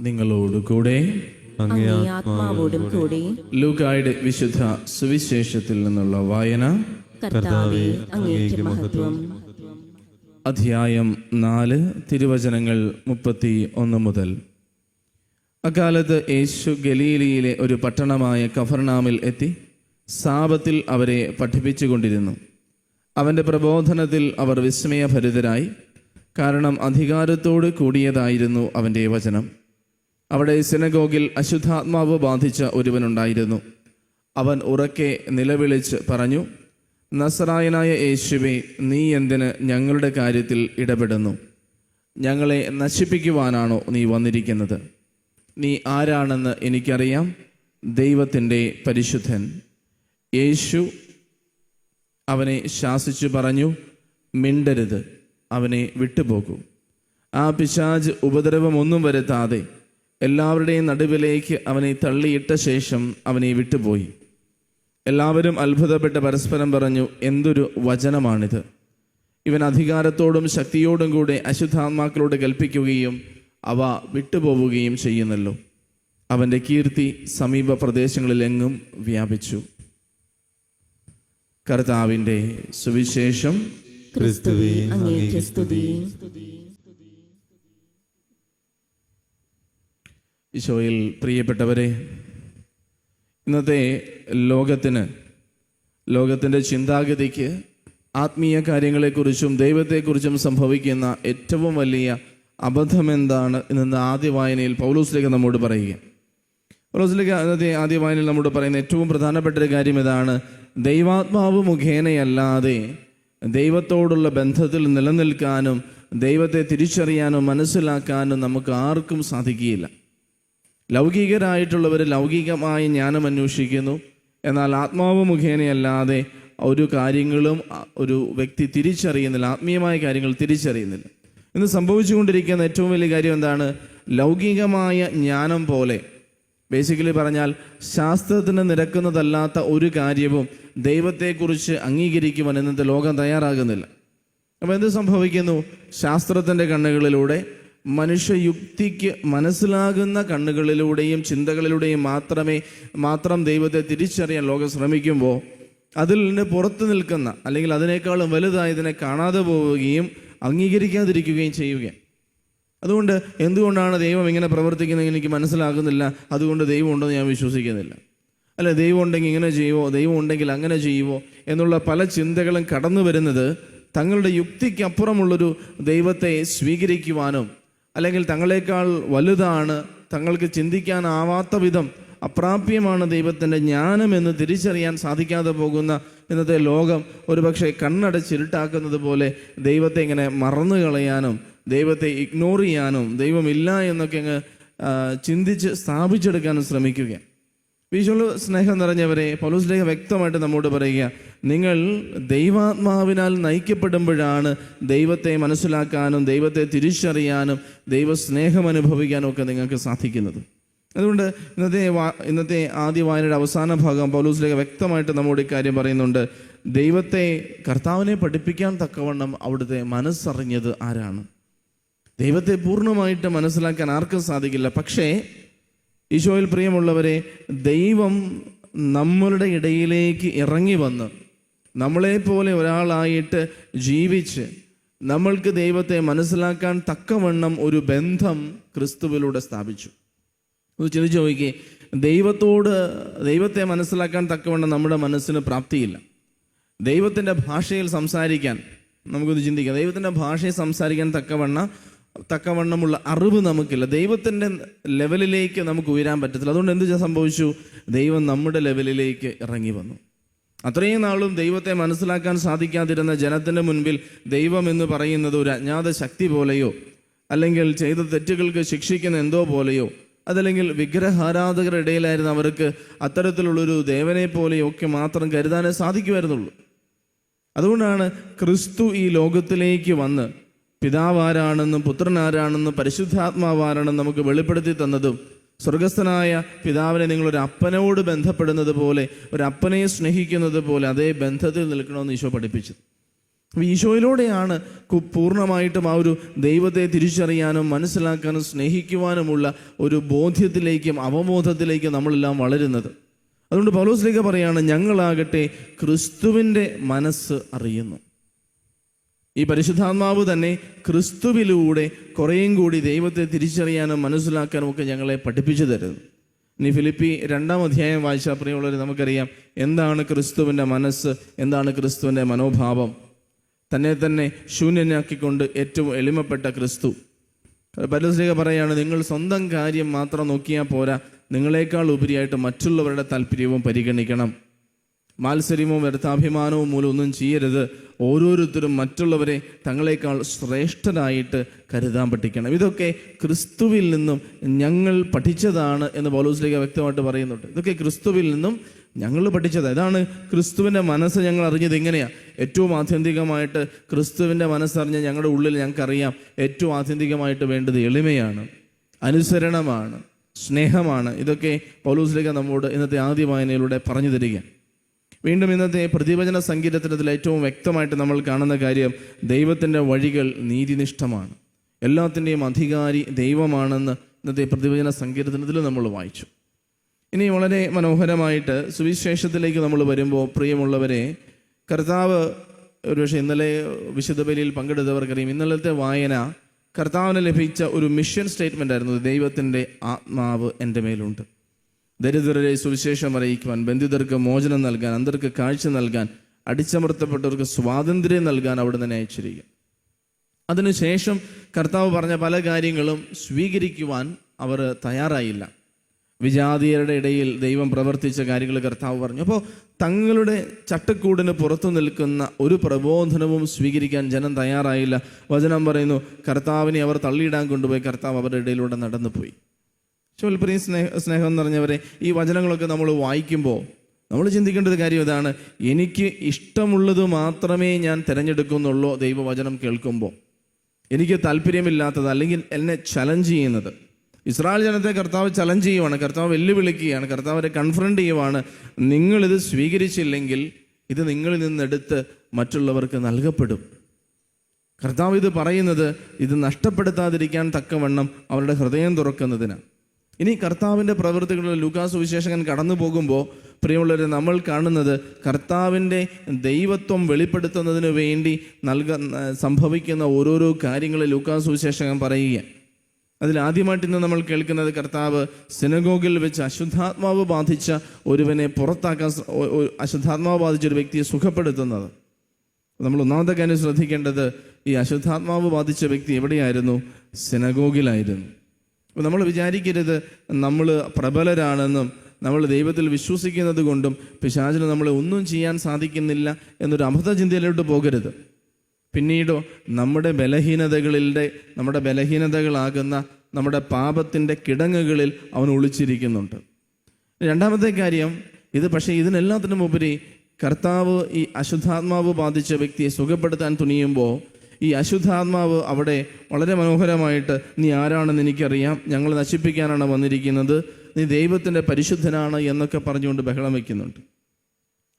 നിങ്ങളോടുകൂടെ. അങ്ങേ ആത്മാവോടും കൂടെ. ലൂക്കായുടെ വിശുദ്ധ സുവിശേഷത്തിൽ നിന്നുള്ള വായന. കർത്താവേ, അങ്ങേക്ക് മഹത്വം. അധ്യായം 4, തിരുവചനങ്ങൾ 31 മുതൽ. അക്കാലത്ത് യേശു ഗലീലയിലെ ഒരു പട്ടണമായ കഫർനാമിൽ എത്തി സാബത്തിൽ അവരെ പഠിപ്പിച്ചുകൊണ്ടിരുന്നു. അവൻ്റെ പ്രബോധനത്തിൽ അവർ വിസ്മയഭരിതരായി, കാരണം അധികാരത്തോട് കൂടിയതായിരുന്നു അവൻ്റെ വചനം. അവിടെ സിനഗോഗിൽ അശുദ്ധാത്മാവ് ബാധിച്ച ഒരുവനുണ്ടായിരുന്നു. അവൻ ഉറക്കെ നിലവിളിച്ച് പറഞ്ഞു, നസറായനായ യേശുവേ, നീ എന്തിന് ഞങ്ങളുടെ കാര്യത്തിൽ ഇടപെടുന്നു? ഞങ്ങളെ നശിപ്പിക്കുവാനാണോ നീ വന്നിരിക്കുന്നത്? നീ ആരാണെന്ന് എനിക്കറിയാം, ദൈവത്തിൻ്റെ പരിശുദ്ധൻ. യേശു അവനെ ശാസിച്ചു പറഞ്ഞു, മിണ്ടരുത്, അവനെ വിട്ടുപോകൂ. ആ പിശാച് ഉപദ്രവമൊന്നും വരുത്താതെ എല്ലാവരുടെയും നടുവിലേക്ക് അവനെ തള്ളിയിട്ട ശേഷം അവനെ വിട്ടുപോയി. എല്ലാവരും അത്ഭുതപ്പെട്ട് പരസ്പരം പറഞ്ഞു, എന്തൊരു വചനമാണിത്! ഇവൻ അധികാരത്തോടും ശക്തിയോടും കൂടെ അശുദ്ധാത്മാക്കളോട് കൽപ്പിക്കുകയും അവ വിട്ടുപോവുകയും ചെയ്യുന്നല്ലോ. അവൻ്റെ കീർത്തി സമീപ പ്രദേശങ്ങളിലെങ്ങും വ്യാപിച്ചു. കർത്താവിൻ്റെ സുവിശേഷം. ക്രിസ്തുവേ, അങ്ങേക്ക് സ്തുതി. ഈശോയിൽ പ്രിയപ്പെട്ടവരെ, ഇന്നത്തെ ലോകത്തിൻ്റെ ചിന്താഗതിക്ക് ആത്മീയ കാര്യങ്ങളെക്കുറിച്ചും ദൈവത്തെക്കുറിച്ചും സംഭവിക്കുന്ന ഏറ്റവും വലിയ അബദ്ധമെന്താണ് ഇന്ന് ആദ്യ വായനയിൽ പൗലോസ്ലീഹ നമ്മോട് പറയുക. പൗലോസ്ലീഹ ഇന്നത്തെ ആദ്യ വായനയിൽ നമ്മോട് പറയുന്ന ഏറ്റവും പ്രധാനപ്പെട്ട ഒരു കാര്യം ഇതാണ്: ദൈവാത്മാവ് മുഖേനയല്ലാതെ ദൈവത്തോടുള്ള ബന്ധത്തിൽ നിലനിൽക്കാനും ദൈവത്തെ തിരിച്ചറിയാനും മനസ്സിലാക്കാനും നമുക്ക് ആർക്കും സാധിക്കുകയില്ല. ലൗകികരായിട്ടുള്ളവർ ലൗകികമായ ജ്ഞാനം അന്വേഷിക്കുന്നു, എന്നാൽ ആത്മാവ് മുഖേനയല്ലാതെ ഒരു കാര്യങ്ങളും ഒരു വ്യക്തി തിരിച്ചറിയുന്നില്ല, ആത്മീയമായ കാര്യങ്ങൾ തിരിച്ചറിയുന്നില്ല. ഇന്ന് സംഭവിച്ചുകൊണ്ടിരിക്കുന്ന ഏറ്റവും വലിയ കാര്യം എന്താണ്? ലൗകികമായ ജ്ഞാനം പോലെ, ബേസിക്കലി പറഞ്ഞാൽ ശാസ്ത്രത്തിന് നിരക്കുന്നതല്ലാത്ത ഒരു കാര്യവും ദൈവത്തെക്കുറിച്ച് അംഗീകരിക്കുവാൻ ഇന്നത്തെ ലോകം തയ്യാറാകുന്നില്ല. അപ്പോൾ എന്ത് സംഭവിക്കുന്നു? ശാസ്ത്രത്തിൻ്റെ കണ്ണുകളിലൂടെ, മനുഷ്യയുക്തിക്ക് മനസ്സിലാകുന്ന കണ്ണുകളിലൂടെയും ചിന്തകളിലൂടെയും മാത്രം ദൈവത്തെ തിരിച്ചറിയാൻ ലോകം ശ്രമിക്കുമ്പോൾ അതിൽ നിന്ന് പുറത്തു നിൽക്കുന്ന, അല്ലെങ്കിൽ അതിനേക്കാളും വലുതായതിനെ കാണാതെ പോവുകയും അംഗീകരിക്കാതിരിക്കുകയും ചെയ്യുകയാണ്. അതുകൊണ്ട് എന്തുകൊണ്ടാണ് ദൈവം ഇങ്ങനെ പ്രവർത്തിക്കുന്നത് എനിക്ക് മനസ്സിലാകുന്നില്ല, അതുകൊണ്ട് ദൈവം ഉണ്ടെന്ന് ഞാൻ വിശ്വസിക്കുന്നില്ല. അല്ല, ദൈവം ഉണ്ടെങ്കിൽ ഇങ്ങനെ ചെയ്യുമോ, ദൈവം ഉണ്ടെങ്കിൽ അങ്ങനെ ചെയ്യുമോ എന്നുള്ള പല ചിന്തകളും കടന്നു വരുന്നത് തങ്ങളുടെ യുക്തിക്കപ്പുറമുള്ളൊരു ദൈവത്തെ സ്വീകരിക്കുവാനും, അല്ലെങ്കിൽ തങ്ങളെക്കാൾ വലുതാണ്, തങ്ങൾക്ക് ചിന്തിക്കാനാവാത്ത വിധം അപ്രാപ്യമാണ് ദൈവത്തിൻ്റെ ജ്ഞാനമെന്ന് തിരിച്ചറിയാൻ സാധിക്കാതെ പോകുന്ന ഇന്നത്തെ ലോകം ഒരുപക്ഷെ കണ്ണടച്ചിരുട്ടാക്കുന്നത് പോലെ ദൈവത്തെ ഇങ്ങനെ മറന്നു കളയാനും ദൈവത്തെ ഇഗ്നോർ ചെയ്യാനും ദൈവമില്ല എന്നൊക്കെ അങ്ങ് ചിന്തിച്ച് സ്ഥാപിച്ചെടുക്കാനും ശ്രമിക്കുക. ഈശോയിൽ സ്നേഹം നിറഞ്ഞവരെ, പൗലോസ്ലീഹ വ്യക്തമായിട്ട് നമ്മോട് പറയുക, നിങ്ങൾ ദൈവാത്മാവിനാൽ നയിക്കപ്പെടുമ്പോഴാണ് ദൈവത്തെ മനസ്സിലാക്കാനും ദൈവത്തെ തിരിച്ചറിയാനും ദൈവസ്നേഹം അനുഭവിക്കാനും ഒക്കെ നിങ്ങൾക്ക് സാധിക്കുന്നത്. അതുകൊണ്ട് ഇന്നത്തെ ആദ്യ വായനയുടെ അവസാന ഭാഗം പൗലോസ്ലീഹ വ്യക്തമായിട്ട് നമ്മോട് ഇക്കാര്യം പറയുന്നുണ്ട്. കർത്താവിനെ പഠിപ്പിക്കാൻ തക്കവണ്ണം അവിടുത്തെ മനസ്സറിഞ്ഞത് ആരാണ്? ദൈവത്തെ പൂർണ്ണമായിട്ട് മനസ്സിലാക്കാൻ ആർക്കും സാധിക്കില്ല. പക്ഷേ ഈശോയിൽ പ്രിയമുള്ളവരെ, ദൈവം നമ്മളുടെ ഇടയിലേക്ക് ഇറങ്ങി വന്ന് നമ്മളെപ്പോലെ ഒരാളായിട്ട് ജീവിച്ച് നമ്മൾക്ക് ദൈവത്തെ മനസ്സിലാക്കാൻ തക്കവണ്ണം ഒരു ബന്ധം ക്രിസ്തുവിലൂടെ സ്ഥാപിച്ചു. ഒന്ന് ചിന്തിച്ച് നോക്കിയേ, ദൈവത്തെ മനസ്സിലാക്കാൻ തക്കവണ്ണം നമ്മുടെ മനസ്സിന് പ്രാപ്തിയില്ല. ദൈവത്തിൻ്റെ ഭാഷയിൽ സംസാരിക്കാൻ നമുക്കൊന്ന് ചിന്തിക്കാം. ദൈവത്തിൻ്റെ ഭാഷയിൽ സംസാരിക്കാൻ തക്കവണ്ണമുള്ള അറിവ് നമുക്കില്ല. ദൈവത്തിൻ്റെ ലെവലിലേക്ക് നമുക്ക് ഉയരാൻ പറ്റത്തില്ല. അതുകൊണ്ട് എന്ത് സംഭവിച്ചു? ദൈവം നമ്മുടെ ലെവലിലേക്ക് ഇറങ്ങി വന്നു. അത്രയും നാളും ദൈവത്തെ മനസ്സിലാക്കാൻ സാധിക്കാതിരുന്ന ജനത്തിൻ്റെ മുൻപിൽ ദൈവം എന്ന് പറയുന്നത് ഒരു അജ്ഞാത ശക്തി പോലെയോ, അല്ലെങ്കിൽ ചെയ്ത തെറ്റുകൾക്ക് ശിക്ഷിക്കുന്ന എന്തോ പോലെയോ, അതല്ലെങ്കിൽ വിഗ്രഹാരാധകരുടെ ഇടയിലായിരുന്ന അവർക്ക് അത്തരത്തിലുള്ളൊരു ദേവനെ പോലെയോ ഒക്കെ മാത്രം കരുതാനേ സാധിക്കുമായിരുന്നുള്ളൂ. അതുകൊണ്ടാണ് ക്രിസ്തു ഈ ലോകത്തിലേക്ക് വന്ന് പിതാവ് ആരാണെന്നും പുത്രൻ ആരാണെന്നും പരിശുദ്ധാത്മാവാരാണെന്നും നമുക്ക് വെളിപ്പെടുത്തി തന്നതും, സ്വർഗസ്ഥനായ പിതാവിനെ നിങ്ങളൊരു അപ്പനോട് ബന്ധപ്പെടുന്നത് പോലെ, ഒരു അപ്പനെ സ്നേഹിക്കുന്നത് പോലെ അതേ ബന്ധത്തിൽ നിൽക്കണമെന്ന് ഈശോ പഠിപ്പിച്ചത്. അപ്പോൾ ഈശോയിലൂടെയാണ് പൂർണ്ണമായിട്ടും ആ ഒരു ദൈവത്തെ തിരിച്ചറിയാനും മനസ്സിലാക്കാനും സ്നേഹിക്കുവാനുമുള്ള ഒരു ബോധ്യത്തിലേക്കും അവബോധത്തിലേക്കും നമ്മളെല്ലാം വളരുന്നത്. അതുകൊണ്ട് പൗലോസ് ശ്ലീഹ പറയാണ്, ഞങ്ങളാകട്ടെ ക്രിസ്തുവിൻ്റെ മനസ്സ് അറിയുന്നു. ഈ പരിശുദ്ധാത്മാവ് തന്നെ ക്രിസ്തുവിലൂടെ കുറേയും കൂടി ദൈവത്തെ തിരിച്ചറിയാനും മനസ്സിലാക്കാനും ഒക്കെ ഞങ്ങളെ പഠിപ്പിച്ചു തരുന്നു. ഇനി ഫിലിപ്പി 2-ാം അധ്യായം വായിച്ചാൽ പ്രിയമുള്ളവർ നമുക്കറിയാം എന്താണ് ക്രിസ്തുവിൻ്റെ മനസ്സ്, എന്താണ് ക്രിസ്തുവിൻ്റെ മനോഭാവം. തന്നെ ശൂന്യനാക്കിക്കൊണ്ട് ഏറ്റവും എളിമപ്പെട്ട ക്രിസ്തു. പൗലോസ് ശ്ലീഹ പറയാണ്, നിങ്ങൾ സ്വന്തം കാര്യം മാത്രം നോക്കിയാൽ പോരാ, നിങ്ങളെക്കാൾ ഉപരിയായിട്ട് മറ്റുള്ളവരുടെ താല്പര്യവും പരിഗണിക്കണം. മാത്സര്യമോ വ്യർത്ഥാഭിമാനവും മൂലം ഒന്നും ചെയ്യരുത്. ഓരോരുത്തരും മറ്റുള്ളവരെ തങ്ങളെക്കാൾ ശ്രേഷ്ഠരായിട്ട് കരുതാൻ പഠിക്കണം. ഇതൊക്കെ ക്രിസ്തുവിൽ നിന്നും ഞങ്ങൾ പഠിച്ചതാണ് എന്ന് പൗലോസ് ശ്ലീഹ വ്യക്തമായിട്ട് പറയുന്നുണ്ട്. ഇതൊക്കെ ക്രിസ്തുവിൽ നിന്നും ഞങ്ങൾ പഠിച്ചതാണ്. ഇതാണ് ക്രിസ്തുവിൻ്റെ മനസ്സ് ഞങ്ങൾ അറിഞ്ഞത്. എങ്ങനെയാണ്? ഏറ്റവും ആത്യന്തികമായിട്ട് ക്രിസ്തുവിൻ്റെ മനസ്സറിഞ്ഞ് ഞങ്ങളുടെ ഉള്ളിൽ ഞങ്ങൾക്കറിയാം ഏറ്റവും ആത്യന്തികമായിട്ട് വേണ്ടത് എളിമയാണ്, അനുസരണമാണ്, സ്നേഹമാണ്. ഇതൊക്കെ പൗലോസ് ശ്ലീഹ നമ്മോട് ഇന്നത്തെ ആദ്യ വായനയിലൂടെ പറഞ്ഞു തരിക. വീണ്ടും ഇന്നത്തെ പ്രതിവചന സങ്കീർത്തനത്തിൽ ഏറ്റവും വ്യക്തമായിട്ട് നമ്മൾ കാണുന്ന കാര്യം ദൈവത്തിൻ്റെ വഴികൾ നീതിനിഷ്ഠമാണ്, എല്ലാത്തിൻ്റെയും അധികാരി ദൈവമാണെന്ന് ഇന്നത്തെ പ്രതിവചന സങ്കീർത്തനത്തിൽ നമ്മൾ വായിച്ചു. ഇനി വളരെ മനോഹരമായിട്ട് സുവിശേഷത്തിലേക്ക് നമ്മൾ വരുമ്പോൾ പ്രിയമുള്ളവരെ, കർത്താവ് ഒരുപക്ഷെ ഇന്നലെ വിശുദ്ധ ബലിയിൽ പങ്കെടുത്തവർക്കറിയാം, ഇന്നലത്തെ വായന കർത്താവിന് ലഭിച്ച ഒരു മിഷൻ സ്റ്റേറ്റ്മെൻ്റ് ആയിരുന്നു. ദൈവത്തിൻ്റെ ആത്മാവ് എൻ്റെ മേലുണ്ട്, ദരിദ്രരെ സുവിശേഷം അറിയിക്കുവാൻ, ബന്ധിതർക്ക് മോചനം നൽകാൻ, അന്ധർക്ക് കാഴ്ച നൽകാൻ, അടിച്ചമർത്തപ്പെട്ടവർക്ക് സ്വാതന്ത്ര്യം നൽകാൻ അവിടെ തന്നെ അയച്ചിരിക്കുക. അതിനുശേഷം കർത്താവ് പറഞ്ഞ പല കാര്യങ്ങളും സ്വീകരിക്കുവാൻ അവർ തയ്യാറായില്ല. വിജാതീയരുടെ ഇടയിൽ ദൈവം പ്രവർത്തിച്ച കാര്യങ്ങൾ കർത്താവ് പറഞ്ഞു. അപ്പോൾ തങ്ങളുടെ ചട്ടക്കൂടിന് പുറത്തു നിൽക്കുന്ന ഒരു പ്രബോധനവും സ്വീകരിക്കാൻ ജനം തയ്യാറായില്ല. വചനം പറയുന്നു, കർത്താവിനെ അവർ തള്ളിയിടാൻ കൊണ്ടുപോയി കർത്താവ് അവരുടെ ഇടയിലൂടെ നടന്നു പോയി. പ്രിയ സ്നേഹം എന്ന് പറഞ്ഞവരെ, ഈ വചനങ്ങളൊക്കെ നമ്മൾ വായിക്കുമ്പോൾ നമ്മൾ ചിന്തിക്കേണ്ട ഒരു കാര്യം ഇതാണ്, എനിക്ക് ഇഷ്ടമുള്ളത് മാത്രമേ ഞാൻ തിരഞ്ഞെടുക്കുന്നുള്ളൂ. ദൈവവചനം കേൾക്കുമ്പോൾ എനിക്ക് താല്പര്യമില്ലാത്തത് അല്ലെങ്കിൽ എന്നെ ചലഞ്ച് ചെയ്യുന്നത്. ഇസ്രായേൽ ജനത്തെ കർത്താവ് ചലഞ്ച് ചെയ്യുവാണ്, കർത്താവ് വെല്ലുവിളിക്കുകയാണ്, കർത്താവിനെ കൺഫ്രണ്ട് ചെയ്യുവാണ്. നിങ്ങളിത് സ്വീകരിച്ചില്ലെങ്കിൽ ഇത് നിങ്ങളിൽ നിന്നെടുത്ത് മറ്റുള്ളവർക്ക് നൽകപ്പെടും. കർത്താവ് ഇത് പറയുന്നത് ഇത് നഷ്ടപ്പെടുത്താതിരിക്കാൻ തക്കവണ്ണം അവരുടെ ഹൃദയം തുറക്കുന്നതിനാണ്. ഇനി കർത്താവിൻ്റെ പ്രവൃത്തികളിൽ ലൂക്കാസ് സുവിശേഷകൻ കടന്നു പോകുമ്പോൾ പ്രിയമുള്ളവരെ, നമ്മൾ കാണുന്നത് കർത്താവിൻ്റെ ദൈവത്വം വെളിപ്പെടുത്തുന്നതിന് വേണ്ടി സംഭവിക്കുന്ന ഓരോരോ കാര്യങ്ങൾ ലൂക്കാസ് സുവിശേഷകൻ പറയുക. അതിലാദ്യമായിട്ട് ഇന്ന് നമ്മൾ കേൾക്കുന്നത് കർത്താവ് സിനഗോഗിൽ വെച്ച് അശുദ്ധാത്മാവ് ബാധിച്ച ഒരുവനെ പുറത്താക്കാൻ, അശുദ്ധാത്മാവ് ബാധിച്ച ഒരു വ്യക്തിയെ സുഖപ്പെടുത്തുന്നത്. നമ്മൾ ഒന്നാമത്തെ കാര്യം ശ്രദ്ധിക്കേണ്ടത്, ഈ അശുദ്ധാത്മാവ് ബാധിച്ച വ്യക്തി എവിടെയായിരുന്നു? സിനഗോഗിലായിരുന്നു. അപ്പോൾ നമ്മൾ വിചാരിക്കരുത് നമ്മൾ പ്രബലരാണെന്നും നമ്മൾ ദൈവത്തിൽ വിശ്വസിക്കുന്നത് കൊണ്ടും പിശാചിന് നമ്മളെ ഒന്നും ചെയ്യാൻ സാധിക്കുന്നില്ല എന്നൊരു അബദ്ധ ചിന്തയിലോട്ട് പോകരുത്. പിന്നീടോ നമ്മുടെ ബലഹീനതകളാകുന്ന നമ്മുടെ പാപത്തിൻ്റെ കിടങ്ങുകളിൽ അവൻ ഒളിച്ചിരിക്കുന്നുണ്ട്. രണ്ടാമത്തെ കാര്യം പക്ഷേ ഇതിനെല്ലാത്തിനും ഉപരി കർത്താവ് ഈ അശുദ്ധാത്മാവ് ബാധിച്ച വ്യക്തിയെ സുഖപ്പെടുത്താൻ തുനിയുമ്പോൾ ഈ അശുദ്ധാത്മാവ് അവിടെ വളരെ മനോഹരമായിട്ട്, നീ ആരാണെന്ന് എനിക്കറിയാം, ഞങ്ങൾ നശിപ്പിക്കാനാണ് വന്നിരിക്കുന്നത്, നീ ദൈവത്തിൻ്റെ പരിശുദ്ധനാണ് എന്നൊക്കെ പറഞ്ഞുകൊണ്ട് ബഹളം വയ്ക്കുന്നുണ്ട്.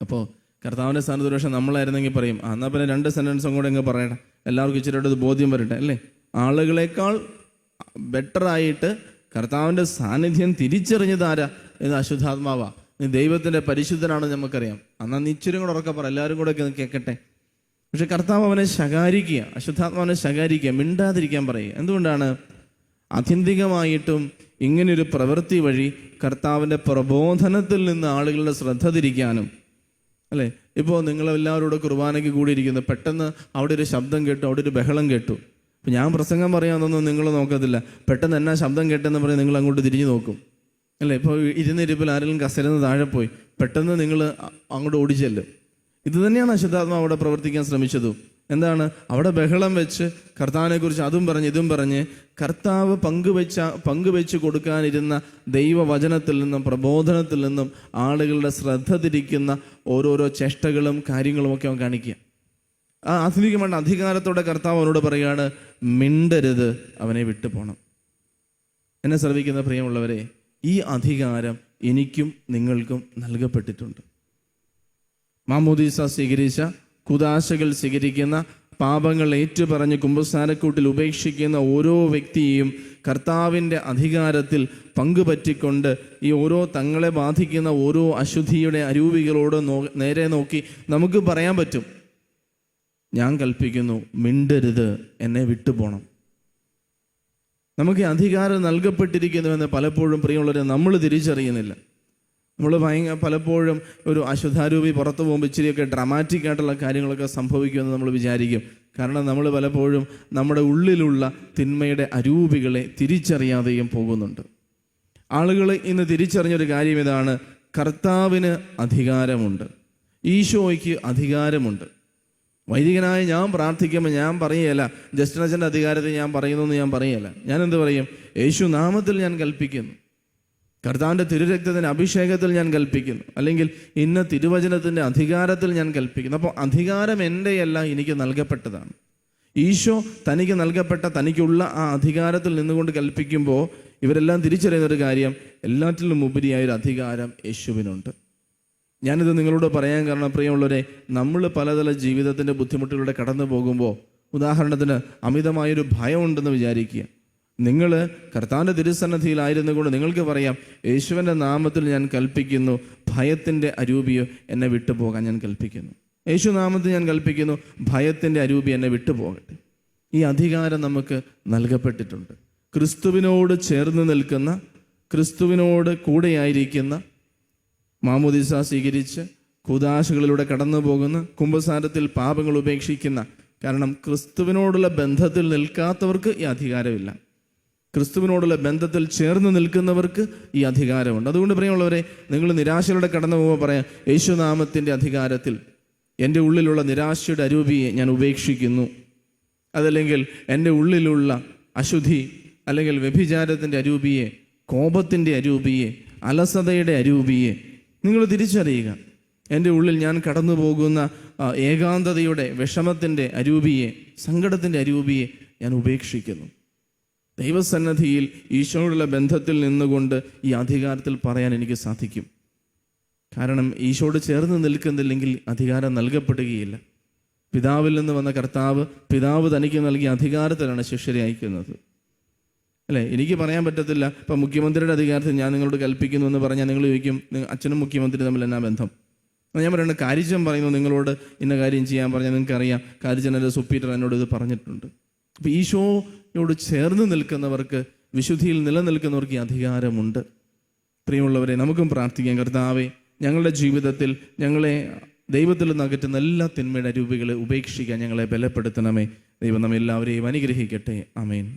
അപ്പോൾ കർത്താവിൻ്റെ സ്ഥാനത്ത് പക്ഷേ നമ്മളായിരുന്നെങ്കിൽ പറയും, എന്നാൽ പിന്നെ 2 സെൻറ്റൻസും കൂടെ അങ്ങ് പറയണം, എല്ലാവർക്കും ഇച്ചിരി ബോധ്യം വരട്ടെ അല്ലേ. ആളുകളെക്കാൾ ബെറ്ററായിട്ട് കർത്താവിൻ്റെ സാന്നിധ്യം തിരിച്ചറിഞ്ഞത് ആരാ? ഇത് അശുദ്ധാത്മാവാ, നീ ദൈവത്തിൻ്റെ പരിശുദ്ധനാണെന്ന് നമുക്കറിയാം, എന്നാൽ നീ ഇച്ചിരി കൂടെ ഉറക്കെ പറ, എല്ലാവരും കൂടെ ഒക്കെ കേൾക്കട്ടെ. പക്ഷെ കർത്താവ് അവനെ ശകാരിക്കുക, അശുദ്ധാത്മാവിനെ ശകാരിക്കുക, മിണ്ടാതിരിക്കാൻ പറയുക. എന്തുകൊണ്ടാണ്? ആത്യന്തികമായിട്ടും ഇങ്ങനൊരു പ്രവൃത്തി വഴി കർത്താവിൻ്റെ പ്രബോധനത്തിൽ നിന്ന് ആളുകളുടെ ശ്രദ്ധ തിരിക്കാനും അല്ലേ. ഇപ്പോൾ നിങ്ങളെല്ലാവരോടും കുർബാനയ്ക്ക് കൂടിയിരിക്കുന്നു, പെട്ടെന്ന് അവിടെ ഒരു ശബ്ദം കേട്ടു, അവിടെ ഒരു ബഹളം കേട്ടു. അപ്പോൾ ഞാൻ പ്രസംഗം പറയാമെന്നൊന്നും നിങ്ങൾ നോക്കത്തില്ല, പെട്ടെന്ന് എന്നാ ശബ്ദം കേട്ടെന്ന് പറഞ്ഞ് നിങ്ങൾ അങ്ങോട്ട് തിരിഞ്ഞു നോക്കും അല്ലേ. ഇപ്പോൾ ഇരുന്നിരിപ്പിൽ ആരെങ്കിലും കസരുന്ന് താഴെ പോയി, പെട്ടെന്ന് നിങ്ങൾ അങ്ങോട്ട് ഓടിച്ചെല്ലും. ഇത് തന്നെയാണ് അശുദ്ധാത്മാവ് അവിടെ പ്രവർത്തിക്കാൻ ശ്രമിച്ചതും. എന്താണ്? അവിടെ ബഹളം വെച്ച് കർത്താവിനെക്കുറിച്ച് അതും പറഞ്ഞ് ഇതും പറഞ്ഞ് കർത്താവ് പങ്കുവെച്ച് കൊടുക്കാനിരുന്ന ദൈവവചനത്തിൽ നിന്നും പ്രബോധനത്തിൽ നിന്നും ആളുകളുടെ ശ്രദ്ധ തിരിക്കുന്ന ഓരോരോ ചേഷ്ടകളും കാര്യങ്ങളുമൊക്കെ അവൻ കാണിക്കുക. ആ ആധുനികമായ അധികാരത്തോടെ കർത്താവ് അവനോട് പറയുകയാണ്, മിണ്ടരുത്, അവനെ വിട്ടു പോകണം. എന്നെ ശ്രവിക്കുന്ന പ്രിയമുള്ളവരെ, ഈ അധികാരം എനിക്കും നിങ്ങൾക്കും നൽകപ്പെട്ടിട്ടുണ്ട്. മാമോദീസ സ്വീകരിച്ച കുദാശകൾ സ്വീകരിക്കുന്ന, പാപങ്ങൾ ഏറ്റുപറഞ്ഞ് കുമ്പസാരക്കൂട്ടിൽ ഉപേക്ഷിക്കുന്ന ഓരോ വ്യക്തിയെയും കർത്താവിൻ്റെ അധികാരത്തിൽ പങ്കുപറ്റിക്കൊണ്ട് ഈ ഓരോ തങ്ങളെ ബാധിക്കുന്ന ഓരോ അശുദ്ധിയുടെ അരൂപികളോട് നേരെ നോക്കി നമുക്ക് പറയാൻ പറ്റും, ഞാൻ കൽപ്പിക്കുന്നു, മിണ്ടരുത്, എന്നെ വിട്ടുപോകണം. നമുക്ക് അധികാരം നൽകപ്പെട്ടിരിക്കുന്നുവെന്ന് പലപ്പോഴും പ്രിയമുള്ളവരെ നമ്മൾ തിരിച്ചറിയുന്നില്ല. നമ്മൾ പലപ്പോഴും ഒരു അശുദ്ധാരൂപി പുറത്തു പോകുമ്പോൾ ഇച്ചിരിയൊക്കെ ഡ്രാമാറ്റിക് ആയിട്ടുള്ള കാര്യങ്ങളൊക്കെ സംഭവിക്കുമെന്ന് നമ്മൾ വിചാരിക്കും. കാരണം നമ്മൾ പലപ്പോഴും നമ്മുടെ ഉള്ളിലുള്ള തിന്മയുടെ അരൂപികളെ തിരിച്ചറിയാതെയും പോകുന്നുണ്ട്. ആളുകൾ ഇന്ന് തിരിച്ചറിഞ്ഞൊരു കാര്യം ഇതാണ്: കർത്താവിന് അധികാരമുണ്ട്, ഈശോയ്ക്ക് അധികാരമുണ്ട്. വൈദികനായ ഞാൻ പ്രാർത്ഥിക്കുമ്പോൾ ഞാൻ പറയുകയല്ല, ജസ്റ്റിനച്ഛൻ്റെ അധികാരത്തിൽ ഞാൻ പറയുന്നു എന്ന് ഞാൻ പറയുകയല്ല. ഞാൻ എന്ത് പറയും? യേശു നാമത്തിൽ ഞാൻ കൽപ്പിക്കുന്നു, കർത്താവിൻ്റെ തിരുരക്തത്തിൻ്റെ അഭിഷേകത്തിൽ ഞാൻ കൽപ്പിക്കുന്നു, അല്ലെങ്കിൽ ഇന്ന തിരുവചനത്തിൻ്റെ അധികാരത്തിൽ ഞാൻ കൽപ്പിക്കുന്നു. അപ്പോൾ അധികാരം എൻ്റെയല്ല, എനിക്ക് നൽകപ്പെട്ടതാണ്. ഈശോ തനിക്ക് നൽകപ്പെട്ട തനിക്കുള്ള ആ അധികാരത്തിൽ നിന്നുകൊണ്ട് കൽപ്പിക്കുമ്പോൾ ഇവരെല്ലാം തിരിച്ചറിയുന്നൊരു കാര്യം, എല്ലാറ്റിലും ഉപരിയായൊരു അധികാരം യേശുവിനുണ്ട്. ഞാനിത് നിങ്ങളോട് പറയാൻ കാരണം, പ്രിയമുള്ളവരെ, നമ്മൾ പലതരം ജീവിതത്തിൻ്റെ ബുദ്ധിമുട്ടിലൂടെ കടന്നു പോകുമ്പോൾ, ഉദാഹരണത്തിന് അമിതമായൊരു ഭയം ഉണ്ടെന്ന് വിചാരിക്കുക. നിങ്ങൾ കർത്താവിൻ്റെ തിരുസന്നിധിയിലായിരുന്നു കൊണ്ട് നിങ്ങൾക്ക് പറയാം, യേശുവിൻ്റെ നാമത്തിൽ ഞാൻ കൽപ്പിക്കുന്നു, ഭയത്തിൻ്റെ അരൂപിയോ എന്നെ വിട്ടുപോകാൻ ഞാൻ കൽപ്പിക്കുന്നു. യേശു നാമത്തിൽ ഞാൻ കൽപ്പിക്കുന്നു, ഭയത്തിൻ്റെ അരൂപി എന്നെ വിട്ടുപോകട്ടെ. ഈ അധികാരം നമുക്ക് നൽകപ്പെട്ടിട്ടുണ്ട്. ക്രിസ്തുവിനോട് ചേർന്ന് നിൽക്കുന്ന, ക്രിസ്തുവിനോട് കൂടെയായിരിക്കുന്ന, മാമോദിസ സ്വീകരിച്ച് കൂദാശകളിലൂടെ കടന്നു പോകുന്ന, കുമ്പസാരത്തിൽ പാപങ്ങൾ ഉപേക്ഷിക്കുന്ന. കാരണം ക്രിസ്തുവിനോടുള്ള ബന്ധത്തിൽ നിൽക്കാത്തവർക്ക് ഈ അധികാരമില്ല. ക്രിസ്തുവിനോടുള്ള ബന്ധത്തിൽ ചേർന്ന് നിൽക്കുന്നവർക്ക് ഈ അധികാരമുണ്ട്. അതുകൊണ്ട് പ്രിയമുള്ളവരെ, നിങ്ങൾ നിരാശയിലൂടെ കടന്നു പോകുമ്പോൾ പറയാം, യേശുനാമത്തിൻ്റെ അധികാരത്തിൽ എൻ്റെ ഉള്ളിലുള്ള നിരാശയുടെ അരൂപിയെ ഞാൻ ഉപേക്ഷിക്കുന്നു. അതല്ലെങ്കിൽ എൻ്റെ ഉള്ളിലുള്ള അശുദ്ധി, അല്ലെങ്കിൽ വ്യഭിചാരത്തിൻ്റെ അരൂപിയെ, കോപത്തിൻ്റെ അരൂപിയെ, അലസതയുടെ അരൂപിയെ നിങ്ങൾ തിരിച്ചറിയുക. എൻ്റെ ഉള്ളിൽ ഞാൻ കടന്നു പോകുന്ന ഏകാന്തതയുടെ, വിഷമത്തിൻ്റെ അരൂപിയെ, സങ്കടത്തിൻ്റെ അരൂപിയെ ഞാൻ ഉപേക്ഷിക്കുന്നു. ദൈവസന്നിധിയിൽ ഈശോയോടുള്ള ബന്ധത്തിൽ നിന്നുകൊണ്ട് ഈ അധികാരത്തിൽ പറയാൻ എനിക്ക് സാധിക്കും. കാരണം ഈശോയോട് ചേർന്ന് നിൽക്കുന്നില്ലെങ്കിൽ അധികാരം നൽകപ്പെടുകയില്ല. പിതാവിൽ നിന്ന് വന്ന കർത്താവ്, പിതാവ് തനിക്ക് നൽകിയ അധികാരത്തിലാണ് ശിഷ്യരെ അയക്കുന്നത്, അല്ലേ? എനിക്ക് പറയാൻ പറ്റത്തില്ല, ഇപ്പം മുഖ്യമന്ത്രിയുടെ അധികാരത്തിൽ ഞാൻ നിങ്ങളോട് കൽപ്പിക്കുന്നു എന്ന് പറഞ്ഞാൽ നിങ്ങൾ ചോദിക്കും, അച്ഛനും മുഖ്യമന്ത്രി തമ്മിൽ എന്നാ ബന്ധം? ഞാൻ പറയുന്നത്, കാരിച്ചൻ പറയുന്നു നിങ്ങളോട് ഇന്ന കാര്യം ചെയ്യാൻ പറഞ്ഞാൽ നിങ്ങൾക്കറിയാം, കാരിച്ചൻ്റെ സുപ്പീറ്റർ എന്നോട് ഇത് പറഞ്ഞിട്ടുണ്ട്. അപ്പോൾ ഈശോയോട് ചേർന്ന് നിൽക്കുന്നവർക്ക്, വിശുദ്ധിയിൽ നിലനിൽക്കുന്നവർക്ക് ഈ അധികാരമുണ്ട്. പ്രിയമുള്ളവരെ, നമുക്കും പ്രാർത്ഥിക്കാം, കർത്താവേ, ഞങ്ങളുടെ ജീവിതത്തിൽ ഞങ്ങളെ ദൈവത്തിൽ നിന്ന് അകറ്റുന്ന എല്ലാ തിന്മയുടെ രൂപികളെ ഉപേക്ഷിക്കാൻ ഞങ്ങളെ ബലപ്പെടുത്തണമേ. ദൈവം നമ്മെല്ലാവരെയും അനുഗ്രഹിക്കട്ടെ. ആമേൻ.